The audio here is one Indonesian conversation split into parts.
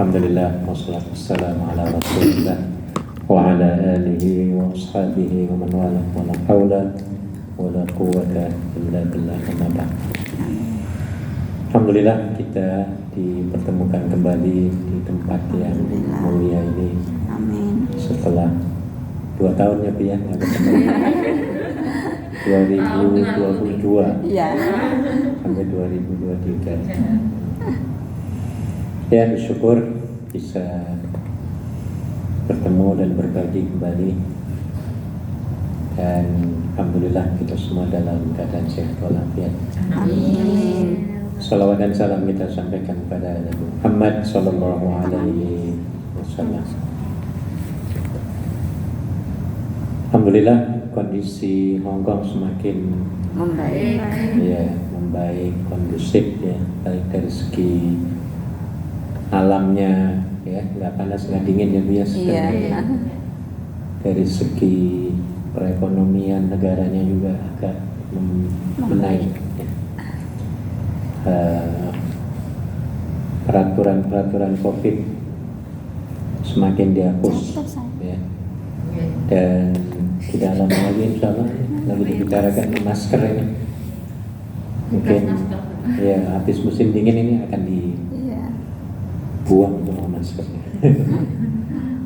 Alhamdulillah, wassalatu wassalamu ala rasulillah wa ala alihi wa ashabihi wa man wala wa la hawla wa la quwwata illa billah. Alhamdulillah kita dipertemukan kembali di tempat yang mulia ini. Amin. Setelah 2 tahun ya Bi ya, nggak ketemu. 2022 Iya. sampai 2023. Ya, bersyukur bisa bertemu dan berbagi kembali. Dan alhamdulillah kita semua dalam keadaan sehat walafiat. Amin. Salawat dan salam kita sampaikan kepada Nabi Muhammad sallallahu alaihi wasallam. Alhamdulillah kondisi Hong Kong semakin membaik, kondusif ya, baik dari segi alamnya ya, nggak panas nggak dingin ya biasa. Iya. Dari segi perekonomian negaranya juga agak menaik ya. Peraturan COVID semakin dihapus ya. Dan tidak lama lagi insya Allah lagi dibicarakan masker ini mungkin ya habis musim dingin ini akan dibuang semua maskernya.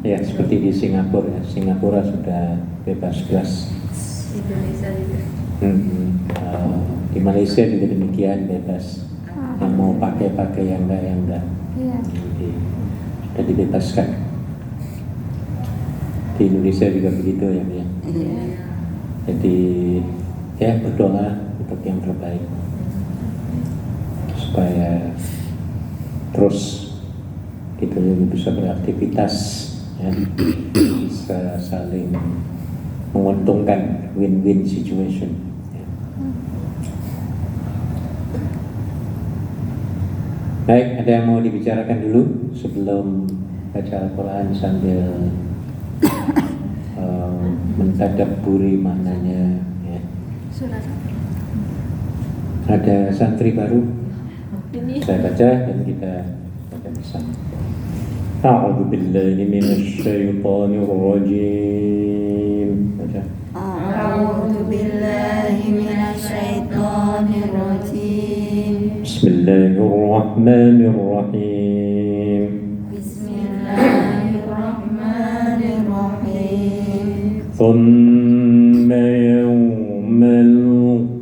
Ya seperti di Singapura ya. Singapura sudah bebas gas. Indonesia juga. Di Malaysia juga demikian, bebas. Yang mau pakai yang enggak. Iya. Jadi sudah dibebaskan. Di Indonesia juga begitu ya, Mia. Iya. Jadi ya berdoa untuk yang terbaik supaya terus kita juga bisa beraktivitas ya, bisa saling menguntungkan, win-win situation ya. Baik, ada yang mau dibicarakan dulu sebelum baca Al-Quran sambil mentadabburi maknanya ya. Ada santri baru saya baca dan kita baca bersama. A'udzu billahi minasy syaithanir rajim. Baca. A'udzu billahi minasy syaithanir rajim. Bismillahirrahmanirrahim. Bismillahirrahmanirrahim. Thumma yawmal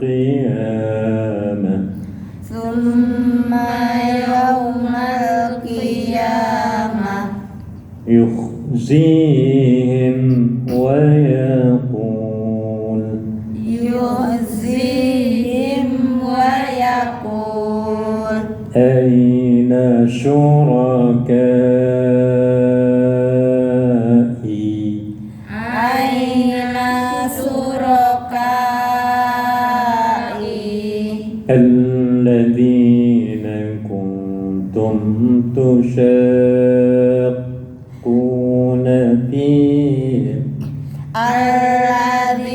qiyamah Tsumma yawmal qiyamah yukhzihim wa yaqul yu'zihim wa yaqul aina syurakai aina surakai alladzina kuntum tushaqquna fihim alladzina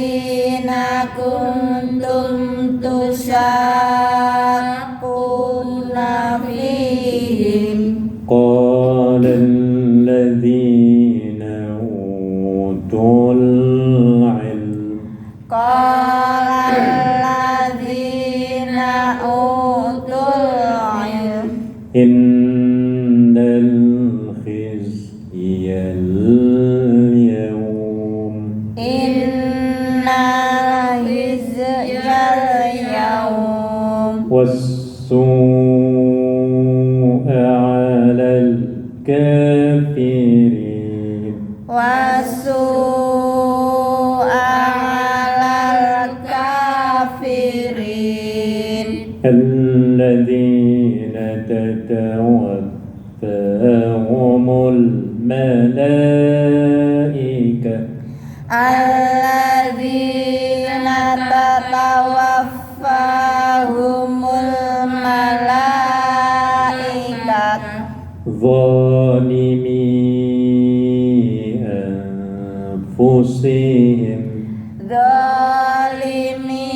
kuntum tushaqquna fihim qala alladzina utul ilm qala alladzina utul ilm innal khizya al-yawm innal hizyal yawm was-su'a 'alal kafirin wasu'a 'alal kafirin alladzina tatawaffahumul malaikah alladzina tatawaffahumul malaikat zalimi anfusihim zalimi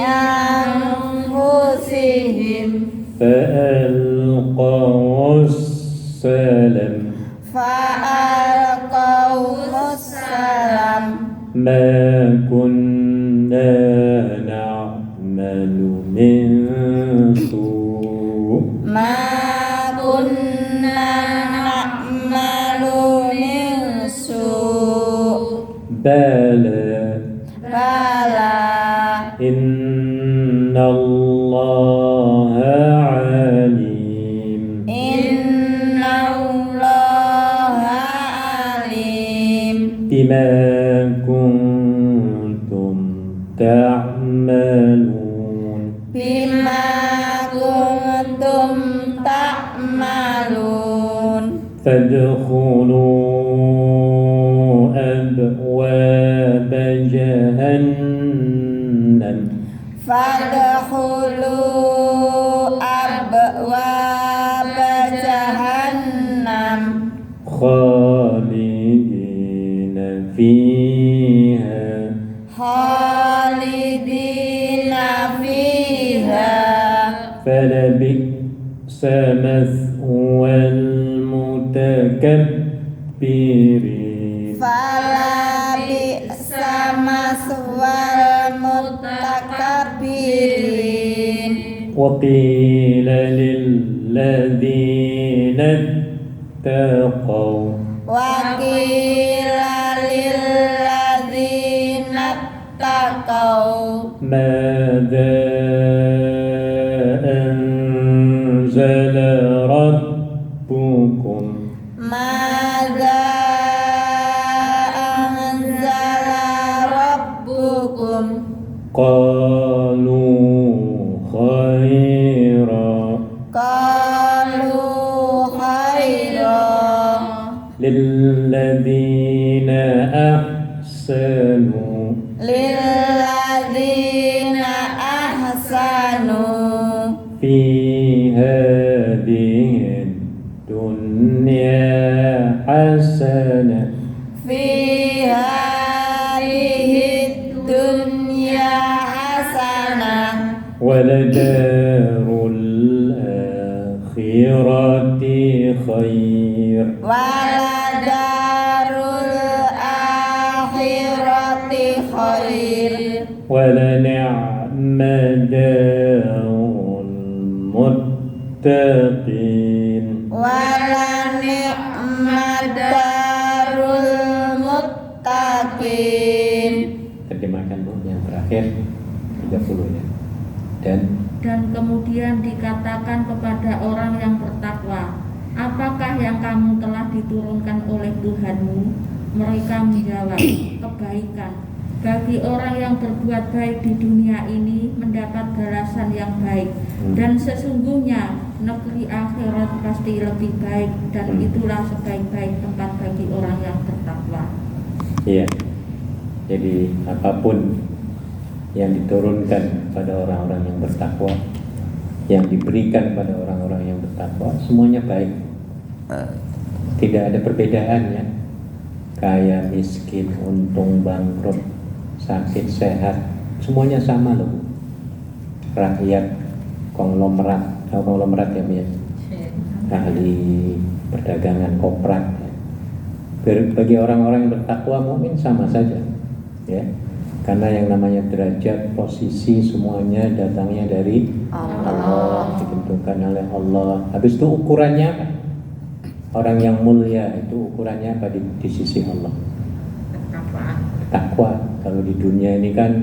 anfusihim فألقوا السمع السلم فألقومُسsalam ما كنا نعمل من سوء ma kunna na'malu min su' بلى bala إن الله عليم innallaha alim بما كنتم تعملون bima kuntum ta'malun فادخلوا أبواب جهنم fadkhulu abwaaba jahannam خالدين فيها khalidina fiha فلبئس مثوى المتكبرين fala bi'sa maswal mutakabbirin وقيل للذين اتقوا wa qila lilladzina taqaw ماذا أنزل ربكم madza anzala rabbukum قالوا خيرا qalu khairan للذين أحسنوا lilladzina ahsanu في هذه الدنيا حسنة fi hadhihi dunya hasanah ولدار الآخرة خير waladarul akhirati khair ولنعم دار المتقين wala ni'madarul muttaqin terjemahkan Bu yang terakhir 30 ya. Dan kemudian dikatakan kepada orang yang bertakwa, apakah yang kamu telah diturunkan oleh Tuhanmu? Mereka menjawab, kebaikan. Bagi orang yang berbuat baik di dunia ini mendapat balasan yang baik. Dan sesungguhnya negeri akhirat pasti lebih baik, dan itulah sebaik-baik tempat bagi orang yang bertakwa. Iya. Jadi apapun yang diturunkan pada orang-orang yang bertakwa, yang diberikan pada orang-orang yang bertakwa, semuanya baik. Tidak ada perbedaannya. Kaya, miskin, untung, bangkrut, sakit, sehat, semuanya sama loh. Rakyat, konglomerat ya, ya. Ahli perdagangan, koprat. Bagi orang-orang yang bertakwa, mukmin sama saja, ya. Karena yang namanya derajat, posisi, semuanya datangnya dari Allah, ditentukan oleh Allah. Habis itu ukurannya apa? Orang yang mulia itu ukurannya apa di sisi Allah? Takwa. Kalau di dunia ini kan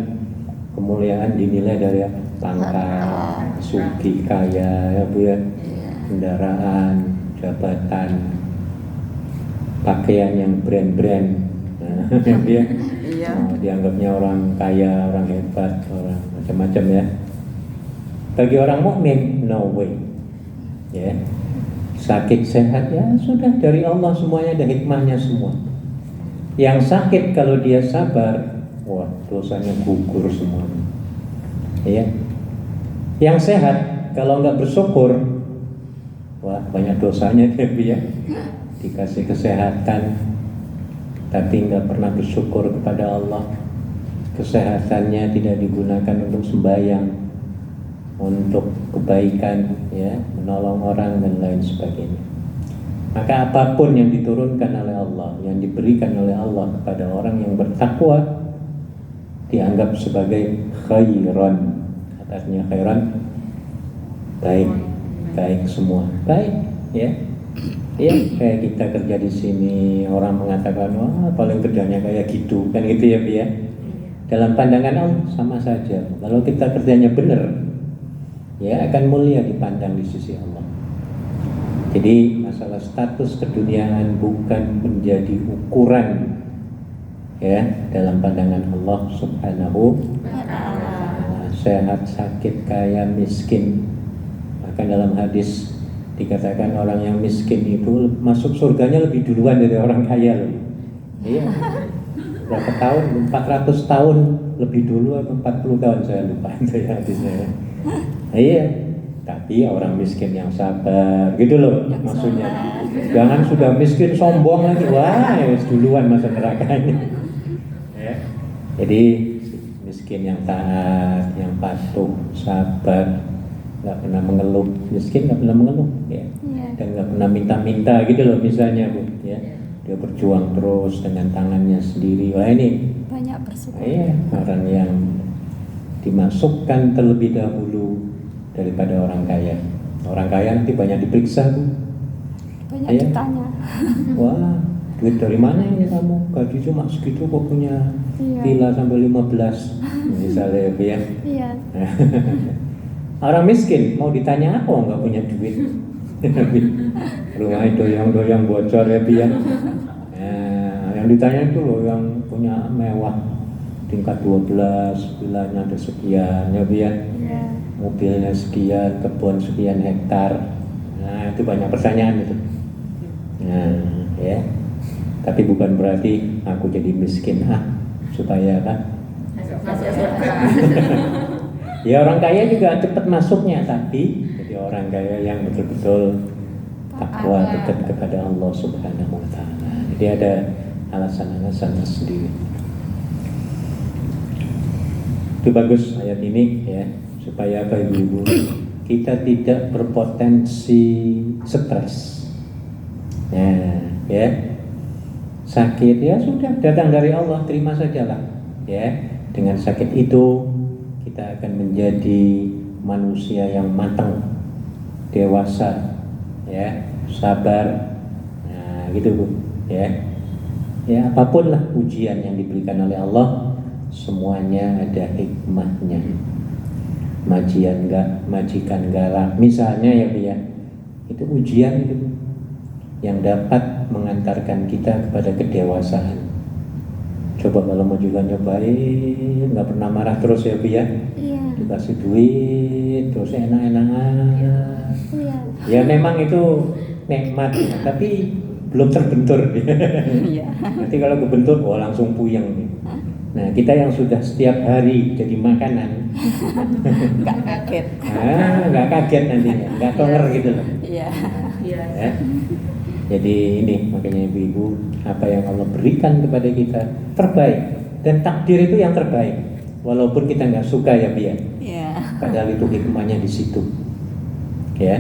kemuliaan dinilai dari apa? Pangkat, sugih, kaya, ya Bu ya, kendaraan, jabatan, pakaian yang brand-brand. Nah, dia dianggapnya orang kaya, orang hebat, orang macam-macam ya. Bagi orang mukmin, no way. Ya. Sakit sehat ya sudah dari Allah, semuanya ada hikmahnya semua. Yang sakit kalau dia sabar, wah dosanya gugur semuanya. Ya. Yang sehat kalau nggak bersyukur, wah banyak dosanya dia. Dikasih kesehatan tapi nggak pernah bersyukur kepada Allah, kesehatannya tidak digunakan untuk sembahyang, untuk kebaikan, ya, menolong orang dan lain sebagainya. Maka apapun yang diturunkan oleh Allah, yang diberikan oleh Allah kepada orang yang bertakwa, dianggap sebagai khairan. Artinya khairan, baik, baik semua, baik, ya. Ya, kayak kita kerja di sini, orang mengatakan, wah paling kerjanya kayak gitu, kan gitu ya, Bi ya. Dalam pandangan Allah sama saja. Kalau kita kerjanya benar, ya akan mulia dipandang di sisi Allah. Jadi masalah status keduniaan bukan menjadi ukuran ya dalam pandangan Allah Subhanahu wa ta'ala. Sehat, sakit, kaya, miskin. Bahkan dalam hadis dikatakan orang yang miskin itu masuk surganya lebih duluan dari orang kaya loh. Iya. Berapa tahun? 400 tahun lebih dulu atau 40 tahun saya lupa itu ya hadisnya. Iya. Tapi orang miskin yang sabar gitu loh yang maksudnya. Jangan sudah miskin sombong lagi. Wah, ya duluan masuk nerakanya. Ya. Jadi miskin yang taat, yang patuh, sabar, nggak pernah mengeluh. Miskin nggak pernah mengeluh, ya. Dan nggak pernah minta-minta gitu loh misalnya, Bu. Ya. Dia berjuang terus dengan tangannya sendiri. Wah ini banyak bersyukur. Iya, orang yang dimasukkan terlebih dahulu daripada orang kaya. Orang kaya nanti banyak diperiksa, Bu. Banyak Ya. ditanya. Wah, duit dari mana ini kamu? Gaji cuma segitu kok punya villa sampai 15 misalnya, Bu ya. Iya. Orang miskin mau ditanya apa nggak punya duit. Rumahnya doyang-doyang bocor ya, Bu ya. Yang ditanya itu loh yang punya mewah tingkat 12, villanya ada sekian ya, Bu ya. Mobilnya sekian, kebun sekian hektar. Nah, itu banyak pertanyaan itu. Nah, ya. Tapi bukan berarti aku jadi miskin supaya apa? Ya orang kaya juga cepat masuknya, tapi jadi orang kaya yang betul-betul takwa dekat kepada Allah Subhanahu wa ta'ala. Jadi ada alasan-alasan tersendiri. Itu bagus ayat ini ya, supaya apa ibu-ibu kita tidak berpotensi stres. Ya, sakit ya sudah datang dari Allah, terima sajalah. Ya, dengan sakit itu kita akan menjadi manusia yang matang, dewasa, ya, sabar. Nah, gitu Bu. Ya, apapun lah ujian yang diberikan oleh Allah, semuanya ada hikmahnya. Majikan galak misalnya ya Bu ya, itu ujian itu yang dapat mengantarkan kita kepada kedewasaan. Coba kalau mau juga nyobain, nggak pernah marah terus ya Bu ya. Iya. Dikasih duit terus enak-enakan. Iya. Ya memang itu nikmat ya, tapi belum terbentur. Iya. Nanti kalau kebentur, langsung puyeng. Nah, kita yang sudah setiap hari jadi makanan, Nggak kaget. nggak kaget nantinya, nggak toler gitu loh. Iya. Ya. Jadi ini makanya ibu-ibu, apa yang Allah berikan kepada kita terbaik, dan takdir itu yang terbaik, walaupun kita nggak suka ya Bia. Iya. Padahal itu hikmahnya di situ. Ya,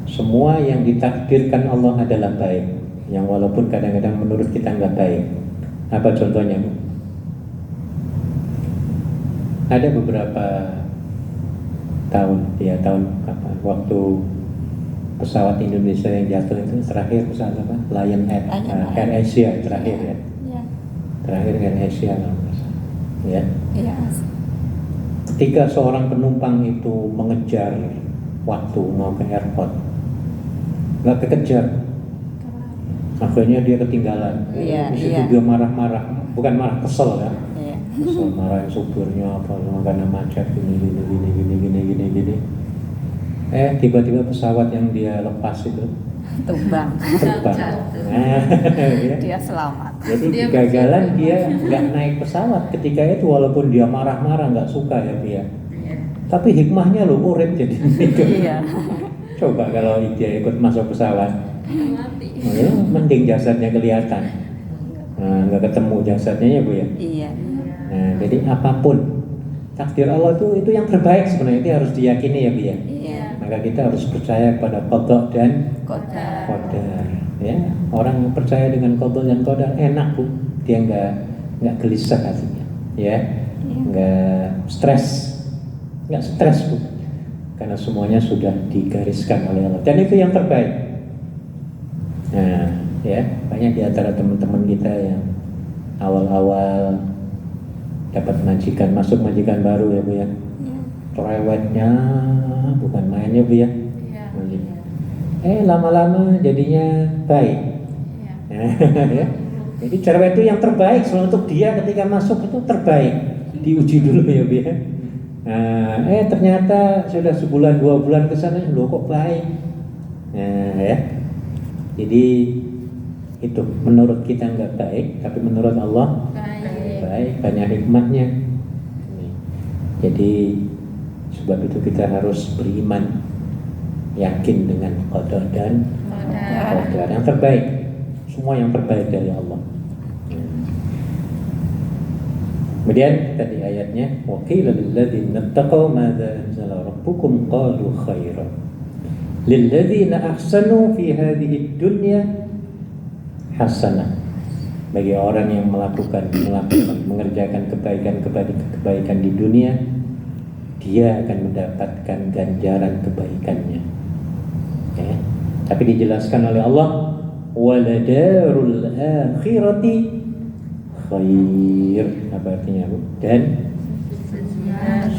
semua yang ditakdirkan Allah adalah baik, yang walaupun kadang-kadang menurut kita nggak baik. Apa contohnya, Bu? Ada beberapa tahun kapan? Waktu pesawat Indonesia yang jatuh itu terakhir pesawat apa? Lion Air, Air Asia terakhir ya. Iya. Terakhir Air Asia kalau nggak salah. Ya. Iya. Ketika seorang penumpang itu mengejar waktu mau ke airport, nggak kekejar, akhirnya dia ketinggalan. Iya, Di situ iya. dia marah-marah, bukan marah, kesel ya. Iya. Kesel marahin supirnya apa karena macet gini. Tiba-tiba pesawat yang dia lepas itu Tumbang. terbang. Ya. Dia selamat. Jadi kegagalan dia nggak naik pesawat ketika itu, walaupun dia marah-marah nggak suka ya dia. Tapi hikmahnya loh urip jadi gitu. Iya. Coba kalau dia ikut masuk pesawat, ya, mending jasadnya kelihatan. Nah, nggak ketemu jasadnya ya Bu ya. Iya. Nah, jadi apapun takdir Allah itu yang terbaik sebenarnya, itu harus diyakini ya Bu ya. Iya. Maka kita harus percaya pada qada dan Qadar. qadar. Ya, orang yang percaya dengan qada dan qadar enak Bu, dia nggak gelisah hatinya, ya, nggak stres Bu, karena semuanya sudah digariskan oleh Allah dan itu yang terbaik. Nah, ya, banyak di antara teman-teman kita yang awal-awal dapat majikan, masuk majikan baru ya Bu ya, cerewetnya bukan mainnya Bu ya. Lama-lama jadinya baik. Ya. Jadi cerewet itu yang terbaik selalu untuk dia ketika masuk itu terbaik. Diuji dulu ya Bu ya. Nah, ternyata sudah sebulan 2 bulan ke sana loh kok baik. Nah, ya. Jadi itu menurut kita nggak baik, tapi menurut Allah baik, banyak hikmahnya. Jadi sebab itu kita harus beriman, yakin dengan qada dan qadar yang terbaik, semua yang terbaik dari Allah. Kemudian tadi ayatnya wa qila lil ladzina taqaw madza anzala rabbukum qalu khairan lil ladzina ahsanu fi hadhihi dunya hasanah. Bagi orang yang mengerjakan kebaikan di dunia, dia akan mendapatkan ganjaran kebaikannya. Ya. Tapi dijelaskan oleh Allah, waladarul akhirati khair. Apa artinya Bu? Dan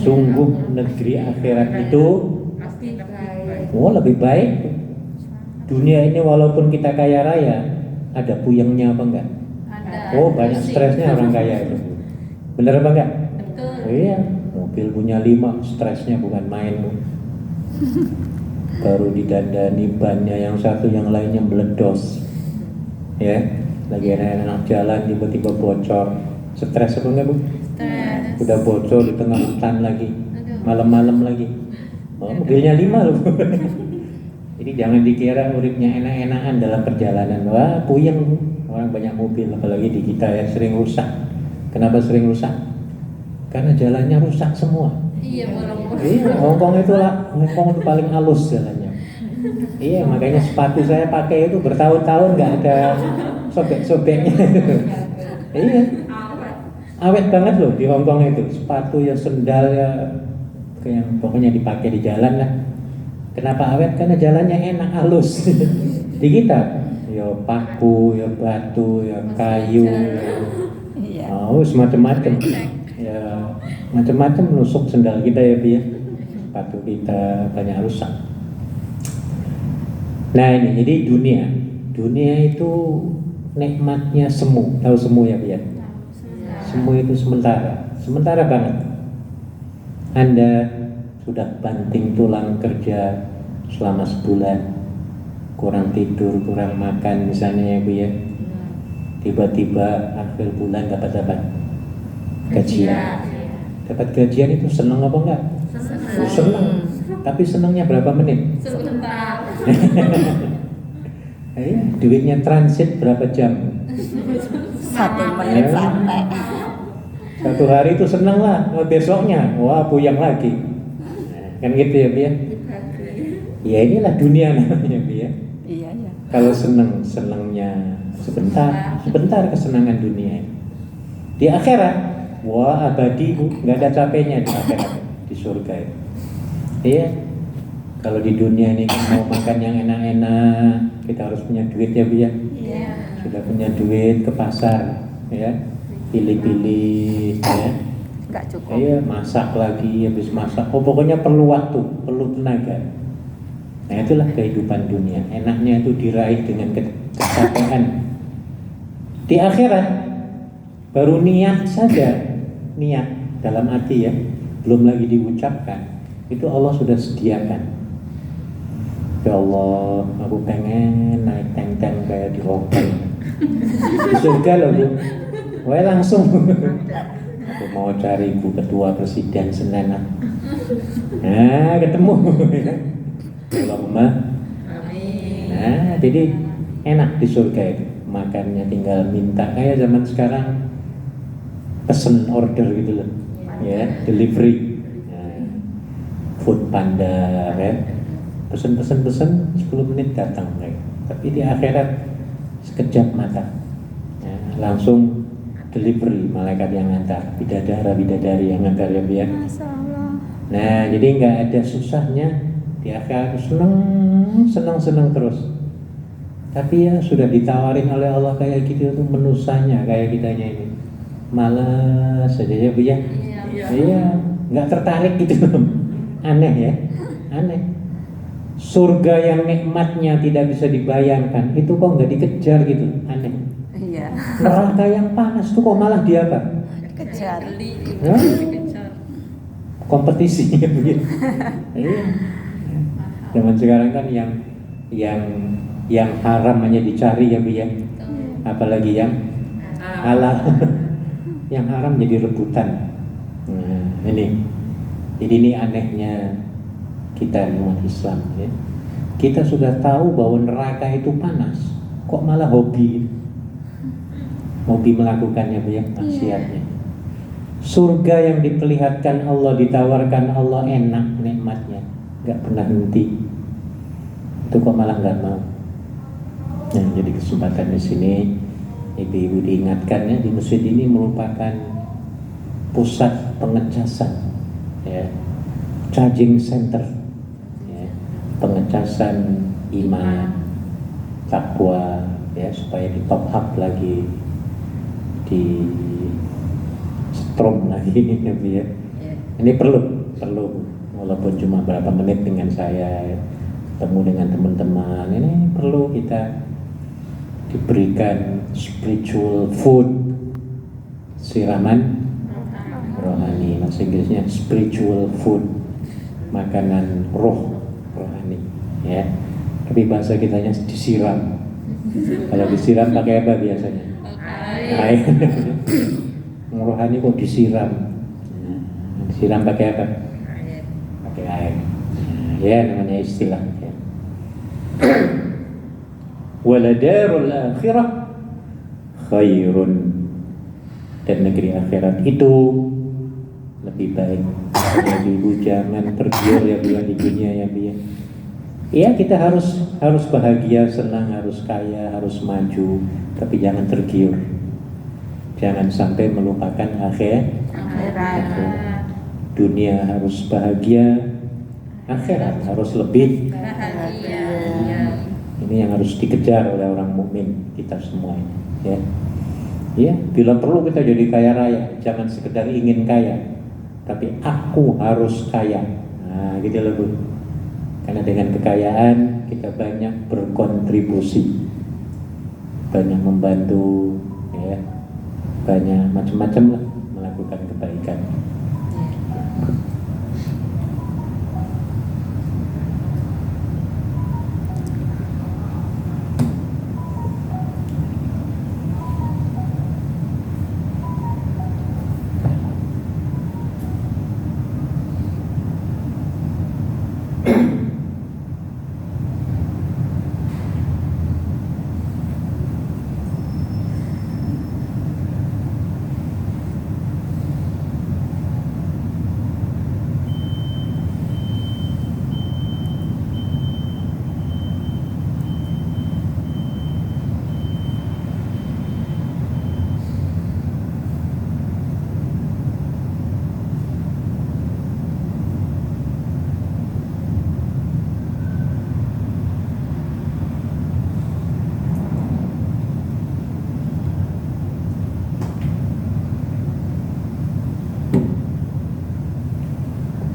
sungguh negeri akhirat itu lebih baik. Dunia ini walaupun kita kaya raya, ada puyengnya apa enggak? Banyak stresnya orang kaya itu. Bener apa enggak? Betul. Iya, mobil punya 5, stresnya bukan main Bu. Baru didandani bannya yang satu, yang lainnya meledos. Ya, lagi enak-enak jalan tiba-tiba bocor. Stres apa enggak Bu? Stres. Udah bocor di tengah hutan lagi, malam-malam lagi. Mobilnya 5 loh. Jadi jangan dikira uripnya enak-enakan dalam perjalanan. Wah, puyeng Bu. Orang banyak mobil, apalagi di kita ya sering rusak. Kenapa sering rusak? Karena jalannya rusak semua. Iya, Hongkong itu paling halus jalannya. Iya, makanya sepatu saya pakai itu bertahun-tahun nggak ada sobek-sobeknya. Iya, awet banget loh di Hongkong itu. Sepatu ya, sendal ya, kayak pokoknya dipakai di jalan lah. Kenapa awet? Karena jalannya enak, halus. Di kita ya paku, ya batu, ya kayu, semacam-macam. Ya macam-macam nusuk sendal kita ya Bu ya. Sepatu kita banyak rusak. Nah ini jadi dunia itu nikmatnya semu. Tahu semu ya Bu ya? Semu itu sementara banget. Anda sudah banting tulang kerja selama sebulan, kurang tidur, kurang makan misalnya ya Bu ya. Tiba-tiba akhir bulan dapat apa? Gajian. Dapat gajian itu seneng apa enggak? Seneng. Tapi senengnya berapa menit? Sebentar. Duitnya transit berapa jam? 1 menit sampai. 1 hari itu seneng lah. Besoknya wah puyeng lagi. Kan gitu ya Bu ya. Ya inilah dunia namanya Bu ya. Iya. Kalau senengnya sebentar kesenangan dunia. Di akhirat, wah abadi Bu, nggak ada capeknya di akhirat, di surga itu. Iya. Kalau di dunia ini mau makan yang enak-enak, kita harus punya duit ya Bu ya. Iya. Sudah punya duit ke pasar, ya, pilih-pilih, ya. Nggak cukup. Iya, masak lagi, habis masak. Pokoknya perlu waktu, perlu tenaga. Nah itulah kehidupan dunia. Enaknya itu diraih dengan kecapean. Di akhirat baru niat saja, niat dalam hati ya, belum lagi diucapkan, itu Allah sudah sediakan. Ya Allah, aku pengen naik tank-tank kayak di Hongkong. Di surga loh Bu. Wah langsung. Aku mau cari Bu Ketua Presiden Senin. Nah ketemu. Allahumma. Nah jadi enak di surga itu. Makannya tinggal minta, kayak zaman sekarang pesen order gitu loh, ya, delivery, food panda, ya, pesen 10 menit datang, ya. Tapi di akhirat sekejap mata. Ya, langsung delivery malaikat yang ngantar, bidadari yang ngantar ya Bu ya. Masya Allah. Nah, jadi nggak ada susahnya, di akhirat senang terus. Tapi ya sudah ditawarin oleh Allah kayak gitu tuh menusanya kayak kitanya ini. Malas saja ya Bu ya. Iya, nggak tertarik gitu. Aneh ya, aneh. Surga yang nikmatnya tidak bisa dibayangkan, itu kok nggak dikejar gitu, aneh. Iya. Neraka yang panas tuh kok malah dia apa? Kejar. Ya? Kompetisi ya begitu. Iya. Zaman sekarang kan yang haram hanya dicari ya Bu ya. Apalagi yang halal. Yang haram jadi rebutan. Nah, ini. Jadi ini anehnya kita umat Islam ya. Kita sudah tahu bahwa neraka itu panas, kok malah hobi melakukannya Bu ya, maksiatnya. Surga yang diperlihatkan Allah, ditawarkan Allah enak nikmatnya, nggak pernah henti. Itu kok malah nggak mau. Nah, jadi kesempatan di sini ibu-ibu diingatkan ya, di masjid ini merupakan pusat pengecasan, ya, charging center, ya, pengecasan iman, takwa, ya, supaya di top up lagi, di strom lagi ya, ya. Ini perlu walaupun cuma berapa menit dengan saya, ya, ketemu dengan teman-teman, ini perlu kita diberikan spiritual food, siraman rohani, bahasa Inggrisnya spiritual food, makanan rohani, ya. Tapi bahasa kitanya disiram. Kalau disiram pakai apa biasanya? Air. Rohani kok disiram? Disiram pakai apa? Pakai air. Ya, namanya istilah. Ya. Waladarul akhirah khairun, dan negeri akhirat itu lebih baik. Ya, ibu jangan tergiur ya Bu di dunia ya Bu ya. Iya, kita harus bahagia, senang, harus kaya, harus maju, tapi jangan tergiur. Jangan sampai melupakan akhirat. Dunia harus bahagia, akhirat harus lebih Bahagia. Ini yang harus dikejar oleh orang mukmin kita semua ini, ya. Ya, bila perlu kita jadi kaya raya, jangan sekedar ingin kaya, tapi aku harus kaya. Nah, gitu loh Bu. Karena dengan kekayaan kita banyak berkontribusi, banyak membantu, ya, banyak macam-macam lah melakukan kebaikan.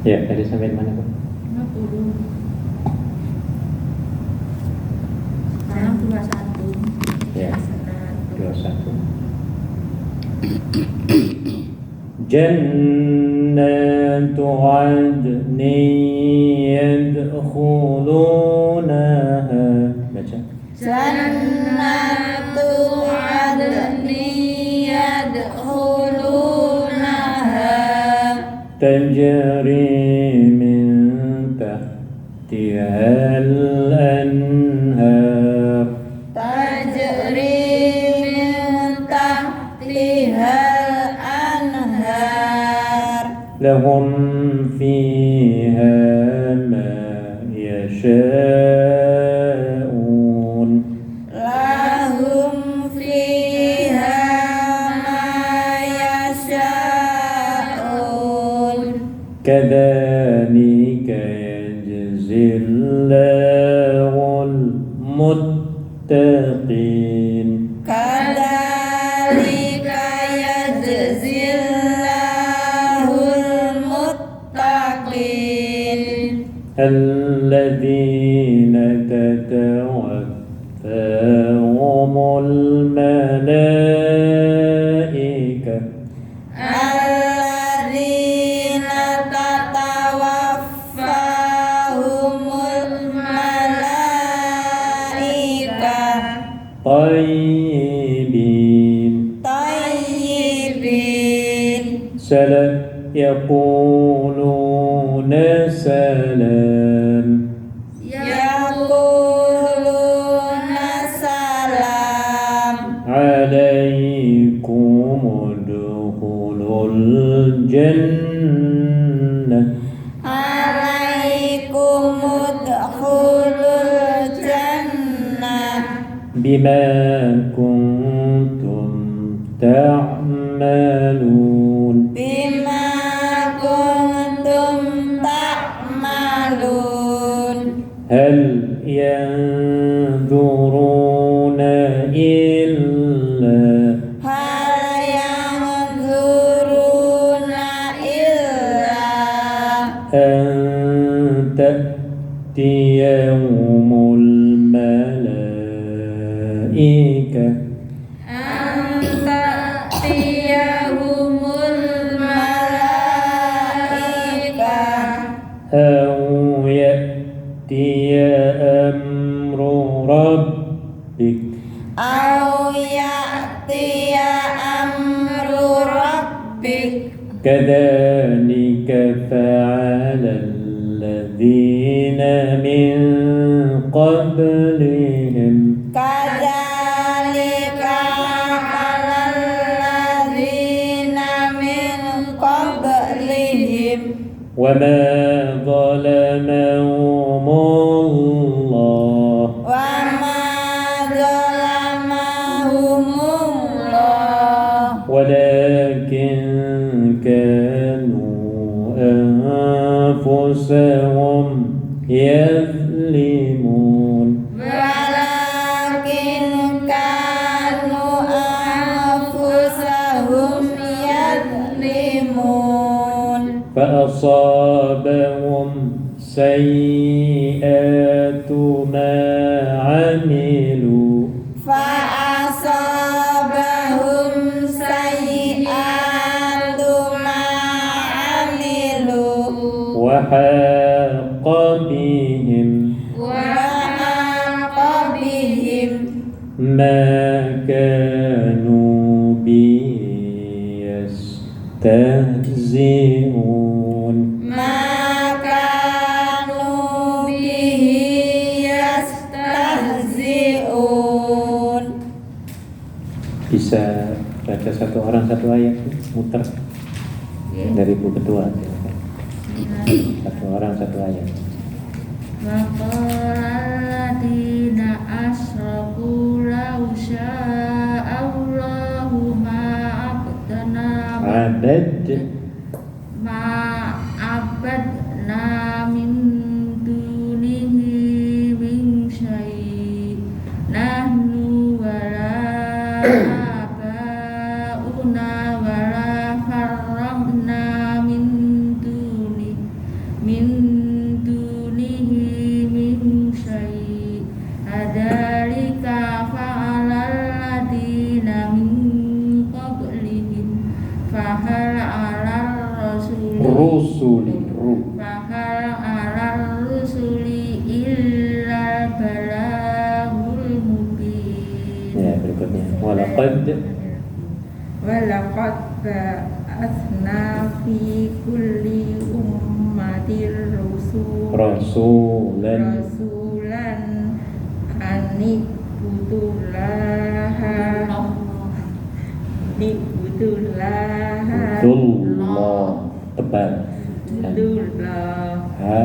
Ya, tadi sampai mana Bu? 50. Sekarang 21. Ya, 21. Jannatu adnin yadkhulunaha. Baca. Jannatu adni yadkhulunaha tajri min tahtiha al-anhar tajri min tahtiha al-anhar lahum fiha ma yasha'un lahum muttaqin. Kadzalika yajzillahul muttaqin. Alladzina tatawaffahumul malaika. Alladzina tatawaffahumul malaika Tayyibin. tayyibin Yaquluna salam. yaquluna salam Alaikum udkhulul jannah alaikum udkhulul jannah bima kuntum ta'malun. bima kuntum ta'malun. Hal yanzuruna illa Hal yanzuruna illa an ta'tiyahumul malaika an ta'tiyahumul malaika aw ya'tiya amru rabbik. aw ya'tiya amru rabbik. Kadzalika fa'ala alladzina min qablihim Kadzalika fa'alal ladzina min qablihim wa ma zalamahumullah wa ma zalamahumullah walakin kanu anfusahum yazlimun. walakin kanu anfusahum yadlimun. فأصابهم سيئات ما عملوا Fa'asabahum sayyi'atu ma 'amilu وحاق بهم wa aqabihim ما كانوا به يستهزئون. ma kanu bihi yastahzi'un. Bisa baca satu orang satu ayat, muter dari Bu Ketua. Satu orang satu ayat. Waqaladina asraku law sya'allahu ma'abdana ma'abadna min dunihi min syai' nahnu wala abauna wala harramna min dunihi min syai' adzalika fa'alal ladina min qablihim fahal 'alal Rusuli fahal 'alal rusuli illa balagul mubin. Ya, berikutnya. Walaqad ba'atsna fi kulli ummatin rasulan Ni'budullaha Dullah tebal ha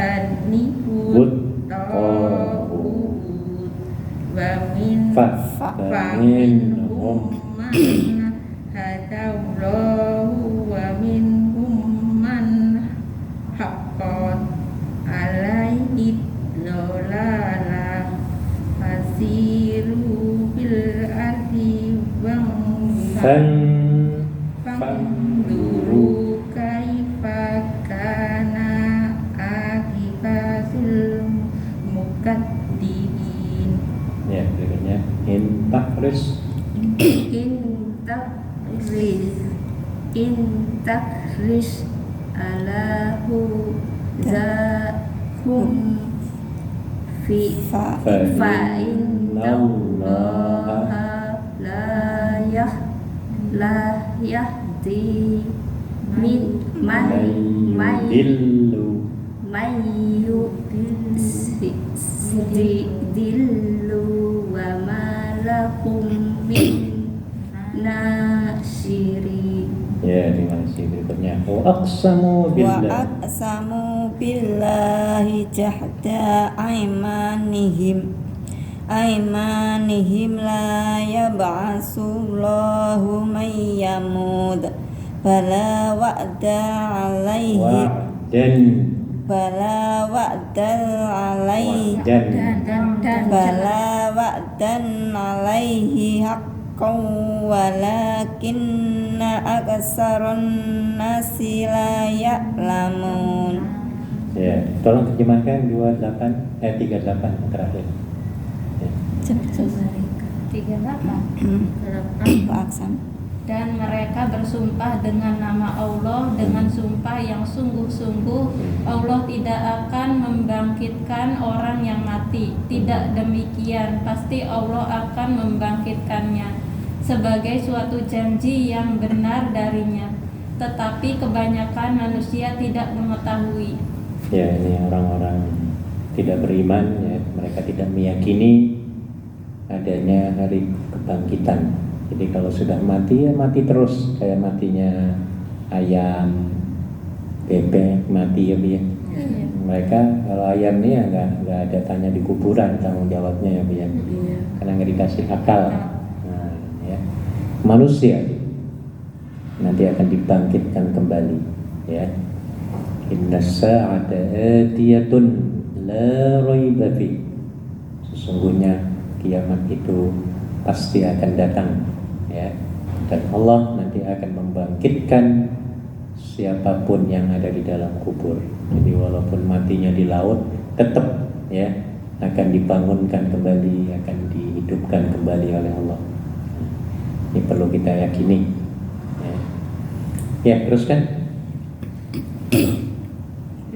wajtanibut wa minhum man hadallahu wa minhum man haqqat Fanduru kaifa kana akibatul mukaddibin. Ya, berikutnya intakris Intakris alahu zahum fi fa innallaha la yahdi min man dillu dillu wa ma lakum min nasirin. Ya, terima kasih. Berikutnya wa aqsamu billahi jahda aimanihim la yab'asullahu man yamud bala wa'da alaihi bala wa'dan alaihi haqqan walakinna aktsarun nasi la ya'lamun. Ya, tolong terjemahkan 38 terakhir. Ya. 38 dan mereka bersumpah dengan nama Allah dengan sumpah yang sungguh-sungguh Allah tidak akan membangkitkan orang yang mati. Tidak demikian, pasti Allah akan membangkitkannya sebagai suatu janji yang benar darinya, tetapi kebanyakan manusia tidak mengetahui. Ya, ini orang-orang tidak beriman, ya, mereka tidak meyakini adanya hari kebangkitan. Jadi kalau sudah mati ya mati terus, kayak matinya ayam, bebek mati ya Bu ya. Mereka kalau ayam nih ya nggak ada tanya di kuburan tanggung jawabnya ya Bu ya, karena nggak dikasih akal. Nah, ya. Manusia nanti akan dibangkitkan kembali, ya. Inna sa'ata atiyatun la raiba fi. Sesungguhnya kiamat itu pasti akan datang, ya. Dan Allah nanti akan membangkitkan siapapun yang ada di dalam kubur. Jadi walaupun matinya di laut, tetap ya akan dibangunkan kembali, akan dihidupkan kembali oleh Allah. Ini perlu kita yakini. Ya, teruskan.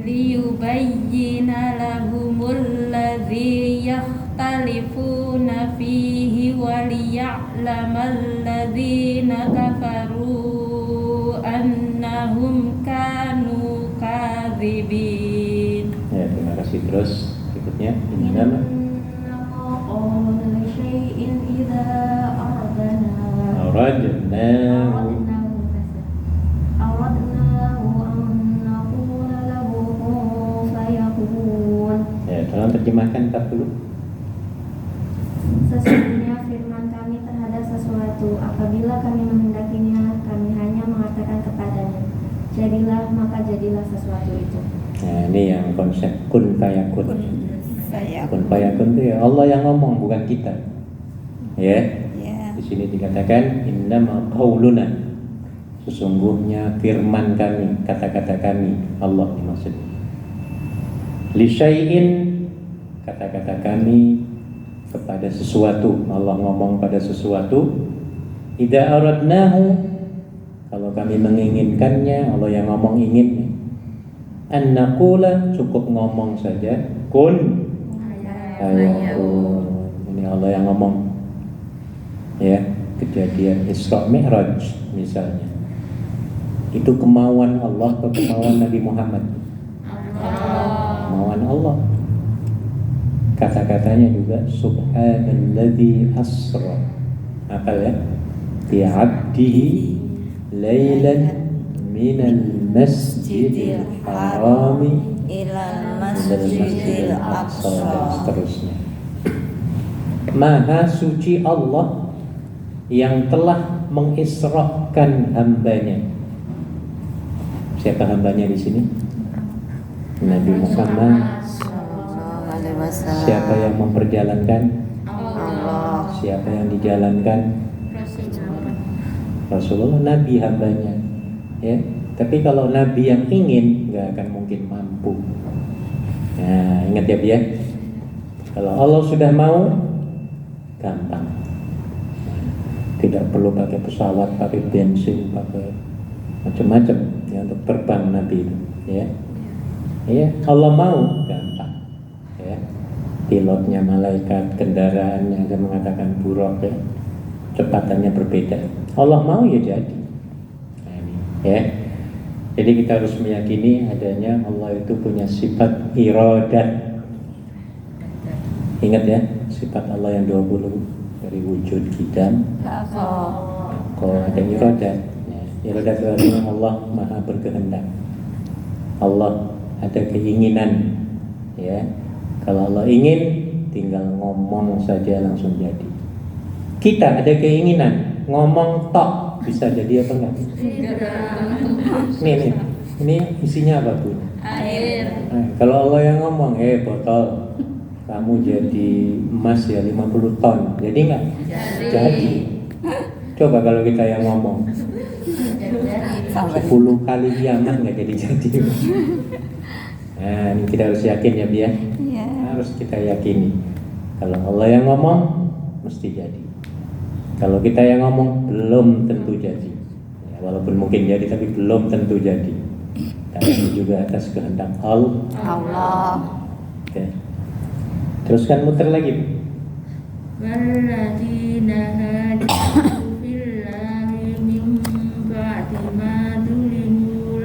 Liyubayyina lahumul ladzi yakhtalifuna fihi wa liya'lamal ladzina kafaru annahum kanu kadzibin. Ya, terima kasih. Terus berikutnya ini nama ya, tolong terjemahkan 40. Sesungguhnya firman kami terhadap sesuatu, apabila kami menghendakinya, kami hanya mengatakan kepadanya, jadilah, maka jadilah sesuatu itu. Nah, ini yang konsep kun fayakun. Kun fayakun itu ya Allah yang ngomong, bukan kita. Ya. Di sini dikatakan innama qauluna. Sesungguhnya firman kami, kata-kata kami, Allah dimaksud. Li syai'in, kata-kata kami kepada sesuatu. Allah ngomong pada sesuatu. Idza aradnahu, kalau kami menginginkannya, Allah yang ngomong ingin. An naqula, cukup ngomong saja, kun fayakun. Ini Allah yang ngomong. Ya, kejadian Isra Mi'raj misalnya. Itu kemauan Allah atau kemauan Nabi Muhammad? Kemauan Allah. Kata-katanya juga subhanalladzi asra. Apa ya? Bi 'abdihi lailan minal masjidil harami ilal masjidil aqsa. Seterusnya. Maha suci Allah yang telah mengisrahkan hambanya. Siapa hambanya di sini? Nabi Muhammad. Siapa yang memperjalankan? Allah. Siapa yang dijalankan? Rasulullah nabi hambanya, ya. Tapi kalau nabi yang ingin, nggak akan mungkin mampu. Nah, ingat ya, Bia. Kalau Allah sudah mau, gampang. Tidak perlu pakai pesawat, pakai bensin, pakai macam-macam ya untuk terbang nabi itu, ya. Ya, Allah mau, gampang. Ya. Pilotnya malaikat, kendaraannya ada mengatakan buruk, ya. Kecepatannya berbeda. Allah mau ya jadi. Nah, ini, ya. Jadi kita harus meyakini adanya Allah itu punya sifat iradah. Ingat ya, sifat Allah yang 20 dari wujud kidam. Kalau ada iradah, ya. Iradah itu artinya Allah maha berkehendak. Allah ada keinginan, ya. Kalau Allah ingin, tinggal ngomong saja langsung jadi. Kita ada keinginan, ngomong tok bisa jadi apa enggak? Ini isinya apa Bu? Air. Nah, kalau Allah yang ngomong, botol, kamu jadi emas ya 50 ton, jadi enggak? Jadi. Coba kalau kita yang ngomong, 10 kali kiamat enggak jadi. Nah, ini kita harus yakin ya, Bia. Harus kita yakini. Kalau Allah yang ngomong, mesti jadi. Kalau kita yang ngomong, belum tentu jadi. Ya, walaupun mungkin jadi, tapi belum tentu jadi. Karena ini juga atas kehendak Allah. Oke. Teruskan muter lagi. Walladzina hadu fillahi min ba'di ma zulimu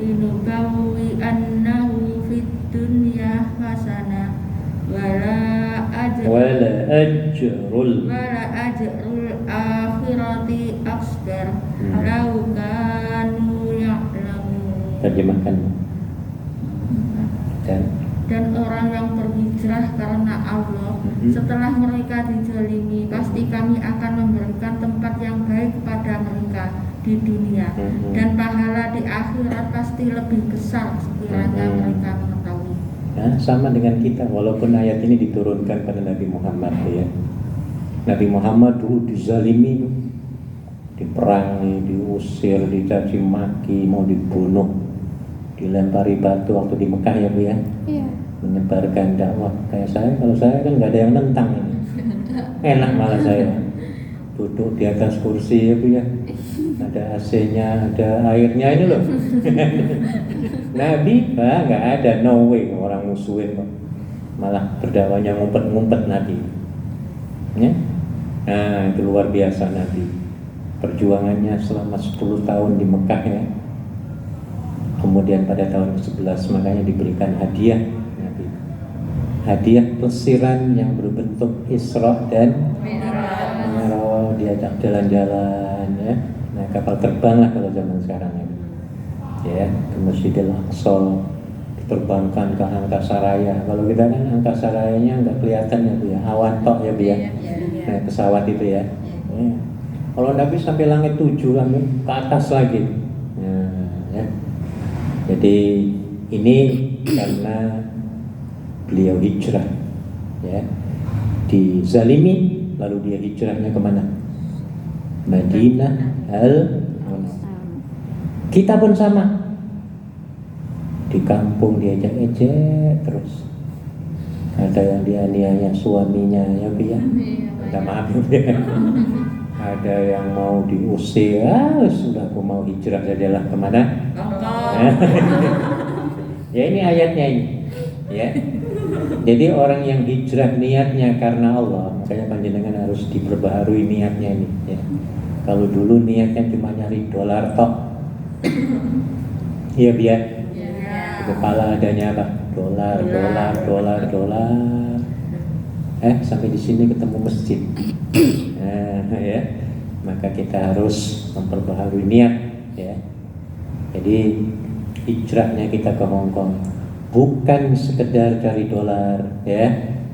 linubawwi annahu fid dunya hasanah wala ajrul akhirati akbar law kanu ya'lamun. Terjemahkan. Dan orang yang berhijrah karena Allah setelah mereka dizalimi, pasti kami akan memberikan tempat yang baik kepada mereka di dunia, dan pahala di akhirat pasti lebih besar sekiranya mereka mengetahui. Nah, sama dengan kita, walaupun ayat ini diturunkan pada Nabi Muhammad, ya. Nabi Muhammad dulu dizalimi, diperangi, diusir, dicaci maki, mau dibunuh, dilempari batu waktu di Mekah ya Bu ya. Iya. Menyebarkan dakwah. Kayak saya, kalau saya kan nggak ada yang nentang ini. Enak malah saya duduk di atas kursi ya Bu ya. Ada AC-nya, ada airnya ini loh. Nabi nggak ada, no way orang musuhin kok. Malah berdakwahnya ngumpet-ngumpet Nabi. Ya? Nah itu luar biasa Nabi. Perjuangannya selama 10 tahun di Mekah ya. Kemudian pada tahun ke-11 makanya diberikan hadiah Nabi. Hadiah plesiran yang berbentuk Isra dan Mi'raj, diajak jalan-jalan ya. Nah kapal terbang lah kalau zaman sekarang ya. Ya, ke Masjidil Aqsa, diterbangkan ke angkasa raya. Kalau kita kan angkasa rayanya nggak kelihatan ya Bu ya, awan tok ya Bu ya. Nah, pesawat itu ya. Ya. Kalau Nabi sampai langit 7 kan ke atas lagi. Nah, ya. Jadi ini karena beliau hijrah, ya, dizalimi, lalu dia hijrahnya kemana? Madinah al-Munawwarah. Kita pun sama, di kampung diejek-ejek terus. Ada yang dianiaya suaminya ya Bu ya. Minta maaf ya. Ada yang mau diusir, sudah aku mau hijrah sajalah kemana? Ya ini ayatnya ini, ya. Jadi orang yang hijrah niatnya karena Allah, makanya panjenengan harus diperbaharui niatnya ini. Ya. Kalau dulu niatnya cuma nyari dolar tok, iya biar. Di kepala adanya apa? Dolar. Sampai di sini ketemu masjid. Ya, maka kita harus memperbaharui niat ya. Jadi hijrahnya kita ke Hong Kong bukan sekedar cari dolar ya,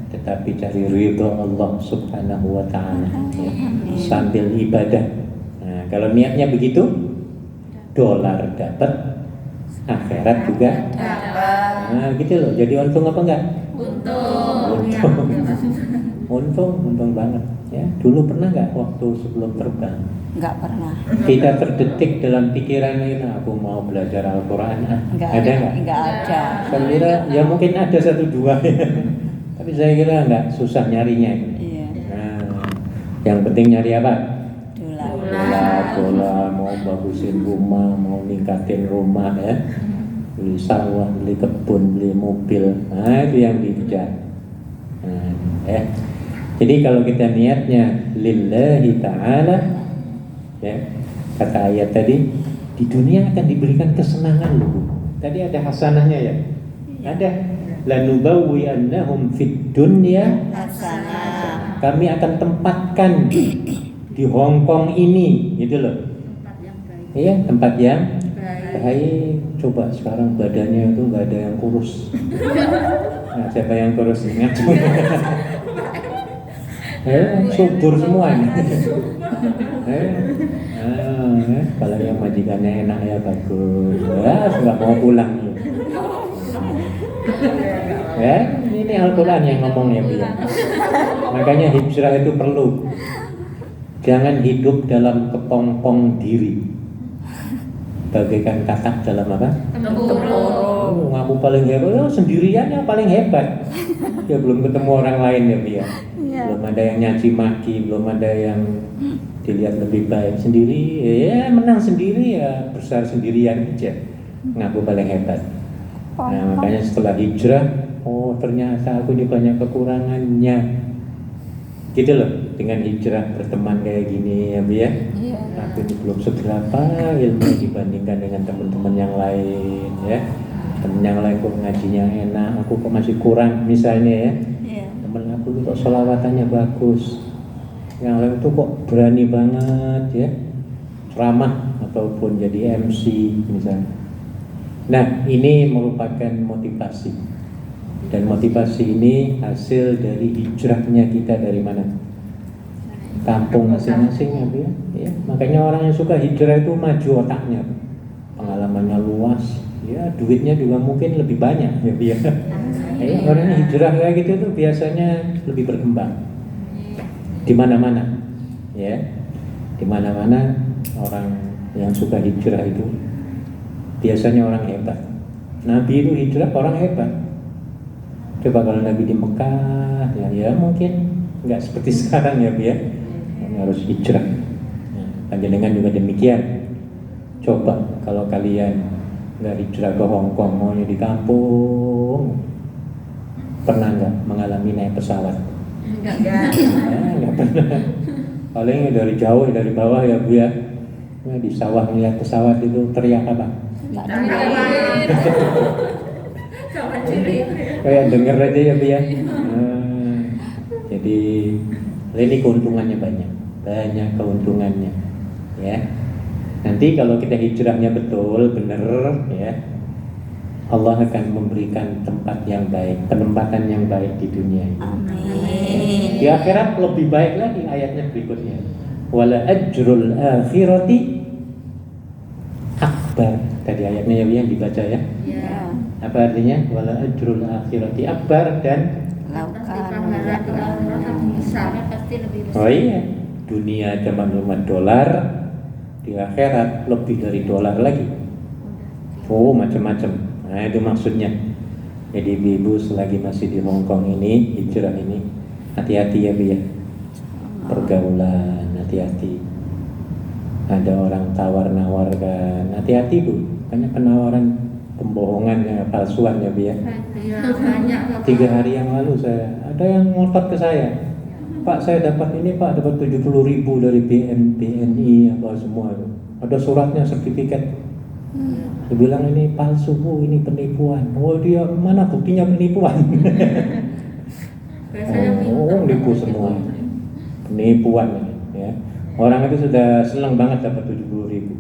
tetapi cari ridho Allah Subhanahu wa taala ya, sambil ibadah. Nah, kalau niatnya begitu, dolar dapat, akhirat juga dapat. Nah, gitu loh. Jadi untung apa enggak? Untung. untung banget ya. Dulu pernah nggak waktu sebelum terbang Enggak pernah. kita terdetik dalam pikiran ini, aku mau belajar Al-Quran? Enggak Ada nggak? Enggak ada. Saya kira ya mungkin ada 1-2 tapi saya kira nggak, susah nyarinya. Iya. Nah, yang penting nyari apa? Dolar. Mau bagusin rumah, mau ningkatin rumah ya, beli sawah, beli kebun, beli mobil, nah itu yang dikejar. Nah, ya. Jadi kalau kita niatnya lillahi ta'ala ya, kata ayat tadi, di dunia akan diberikan kesenangan loh. Tadi ada hasanahnya ya, ada lanubawwi'annahum fid dunya Hasanah. kami akan tempatkan di Hong Kong ini, gitu loh. Tempat yang baik. Iya, tempat yang Baik. baik. Coba sekarang badannya itu nggak ada yang kurus. Nah, siapa yang kurus ingat? Subur semua ini. Kalau yang majikannya enak ya bagus. Ya, nggak mau pulang. Ya, ini Al-Quran yang ngomong ya, Bia. Makanya hijrah itu perlu. Jangan hidup dalam kepompong diri. Bagaikan katak dalam apa? Tempurung. Ngaku paling hebat, sendirian yang paling hebat. Ya belum ketemu orang lain ya, Bia. Belum ada yang nyaci maki, belum ada yang dilihat lebih baik. Sendiri, ya menang sendiri ya, besar sendirian aja. Ngaku paling hebat. Nah, makanya setelah hijrah, oh ternyata aku ini banyak kekurangannya. Gitu loh, dengan hijrah berteman kayak gini ya, Bia. Iya. Aku ini belum seberapa ilmu dibandingkan dengan teman-teman yang lain ya. Teman yang lain kok ngajinya enak, aku kok masih kurang misalnya ya. Iya. Temen aku itu kok sholawatannya bagus, yang lain itu kok berani banget ya, ceramah ataupun jadi MC misalnya. Nah, ini merupakan motivasi, dan motivasi ini hasil dari hijrahnya kita dari mana? Kampung masing-masing ya, ya. Makanya orang yang suka hijrah itu maju otaknya, pengalamannya luas, ya duitnya juga mungkin lebih banyak ya, ya. Orang yang hijrah kayak gitu tuh biasanya lebih berkembang di mana-mana, ya, di mana-mana orang yang suka hijrah itu biasanya orang hebat. Nabi itu hijrah orang hebat. Coba kalau Nabi di Mekah, ya mungkin nggak seperti sekarang ya, ya. Harus hijrah. Panjenengan juga demikian. Coba kalau kalian nggak hijrah ke Hong Kong, maunya di kampung, pernah nggak mengalami naik pesawat? Enggak. Nggak pernah. Paling dari jauh dari bawah ya, Bu ya. Di sawah melihat pesawat itu teriak apa? Kawan cilik. Kayak denger aja ya, Bu ya. Jadi ini keuntungannya banyak keuntungannya ya. Nanti kalau kita hijrahnya betul bener ya, Allah akan memberikan tempat yang baik, penempatan yang baik di dunia ini. Amin. Di akhirat lebih baik lagi, ayatnya berikutnya. Wala ajrul akhirati akbar. Tadi ayatnya yang dibaca ya. Ya. Apa artinya? Wala ajrul akhirati akbar, dan Pasti pahala di akhirat lebih besar. Pasti lebih besar. oh iya, dunia cuma $5, di akhirat lebih dari dolar lagi. Oh, macam-macam. Nah, itu maksudnya. Jadi ibu selagi masih di Hong Kong ini, hijrah ini, hati-hati ya, Bu ya. Pergaulan, hati-hati. Ada orang tawar-nawarkan, hati-hati Bu. Banyak penawaran pembohongan ya, palsuan ya, Bu ya. Iya, banyak. 3 hari yang lalu ada yang ngotot ke saya, Pak saya dapat ini Pak, dapat 70.000 dari BNI apa semua, ada suratnya, sertifikat. Dia bilang ini palsu Bu, ini penipuan. Oh dia mana buktinya penipuan? Oh nipu semua, penipuan ya. Orang itu sudah senang banget dapat 70.000.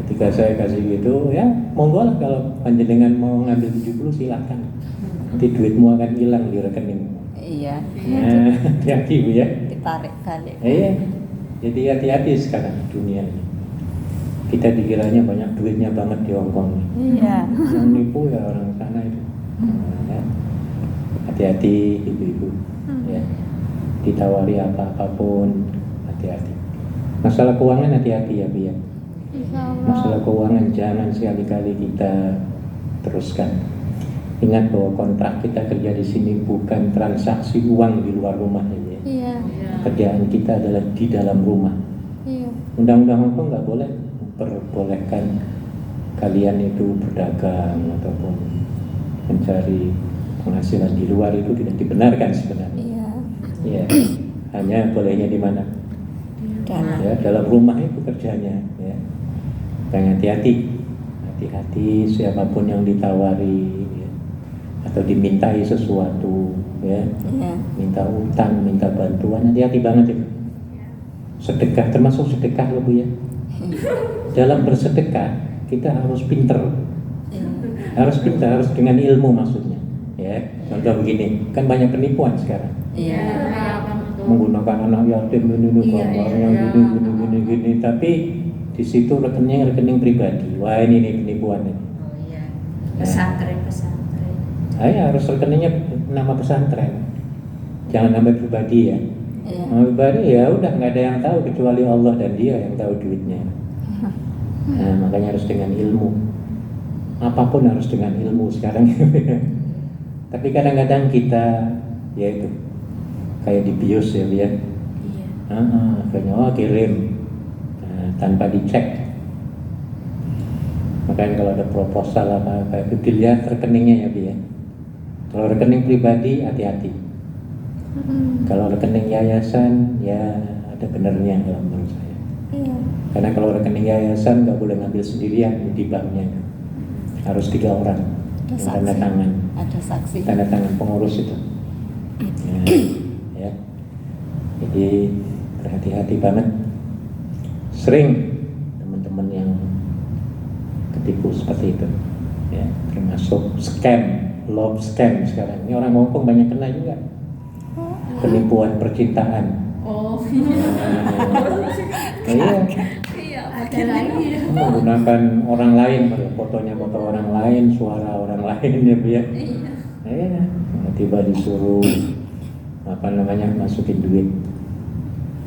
Ketika saya kasih gitu, ya monggo lah kalau panjenengan mau ngambil 70 silakan. Nanti duitmu akan hilang di rekening. Iya. Nah, hati-hati Bu ya. Ditarik balik. Iya. Jadi hati-hati sekarang dunia ini. Kita dikiranya banyak duitnya banget di Hong Kong. Iya. Yang nipu ya orang sana itu. Nah, ya. Hati-hati ibu-ibu. Ya. ditawari apapun, hati-hati. Masalah keuangan hati-hati ya Bu ya. Masalah keuangan jangan sekali-kali kita teruskan. Ingat bahwa kontrak kita kerja di sini bukan transaksi uang di luar rumah ya. Iya. Kerjaan kita adalah di dalam rumah. Iya. Undang-undang Hong Kong nggak boleh memperbolehkan kalian itu berdagang ataupun mencari penghasilan di luar, itu tidak dibenarkan sebenarnya. Iya. Ya, hanya bolehnya di mana? Dalam. Ya, dalam rumah itu kerjanya. Ya, dan hati-hati siapapun yang ditawari ya, atau dimintai sesuatu, ya, Iya. minta utang, minta bantuan, hati-hati banget itu. Sedekah termasuk sedekah loh Bu ya. Dalam bersedekah kita harus pinter, harus pintar, harus dengan ilmu maksudnya. Ya, contoh begini, kan banyak penipuan sekarang. Iya. Menggunakan anak yatim ini gambarnya gini, tapi di situ rekening pribadi. Wah ini nih penipuan ini. Oh iya. Pesantren. Saya harus rekeningnya nama pesantren, jangan nama pribadi ya. Iya. Nama pribadi ya udah nggak ada yang tahu kecuali Allah dan Dia yang tahu duitnya. Nah, makanya harus dengan ilmu. Apapun harus dengan ilmu sekarang. Tapi kadang-kadang kita ya itu kayak di bios ya lihat. Iya. Kayaknya kirim tanpa dicek. Makanya kalau ada proposal apa itu dilihat rekeningnya ya Bi ya. Kalau rekening pribadi hati-hati. Kalau rekening yayasan ya ada benernya kalau menurut saya. Iya. Karena kalau rekening yayasan nggak boleh ngambil sendirian di banknya, harus 3 orang Ada yang tanda saksi. tangan, Ada saksi. tanda tangan pengurus itu. Ya. Jadi berhati-hati banget. Sering teman-teman yang ketipu seperti itu, ya, termasuk scam, love scam sekarang. Ini orang Hongkong banyak kena juga. Penipuan percintaan. Oh. Iya. Iya, ada lagi ya. Menggunakan orang lain, fotonya foto orang lain, suara orang lain ya Bu ya. Iya. Tiba disuruh masukin duit,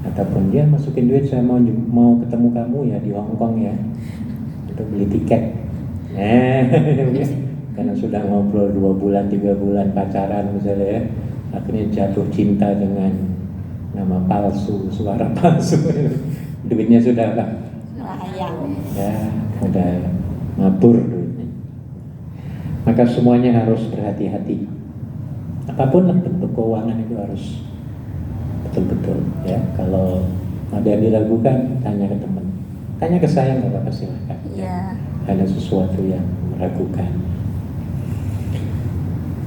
ataupun dia masukin duit, saya mau ketemu kamu ya di Hong Kong ya, untuk beli tiket. Karena sudah ngobrol 2 bulan 3 bulan pacaran misalnya ya, akhirnya jatuh cinta dengan nama palsu, suara palsu. Duitnya sudah Layang. ya udah mabur duitnya. Maka semuanya harus berhati-hati. Apapun lah bentuk keuangan itu harus betul-betul ya. Kalau ada yang diragukan, tanya ke teman, tanya ke saya nggak apa-apa, silahkan. Iya. Ada sesuatu yang meragukan.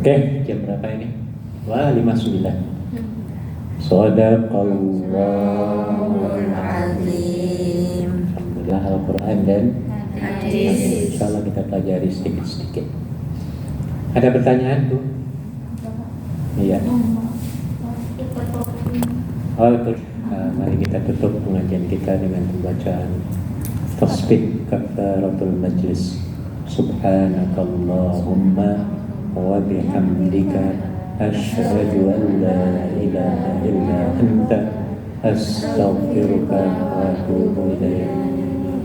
Oke, jam berapa ini? Wah, 59. Shadaqallahul Azim. Alhamdulillah Al-Quran dan Hadis. insya Allah kita pelajari sedikit-sedikit. Ada pertanyaan Bu? Iya. Oh, itu. Mari kita tutup pengajian kita dengan pembacaan tasbih kafaratul majlis. Subhanakallahumma wa bihamdika asyhadu an la ilaha illa anta astaghfiruka wa atubu ilaik.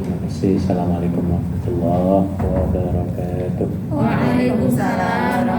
Terima kasih. Assalamualaikum warahmatullahi wabarakatuh. Waalaikumsalam.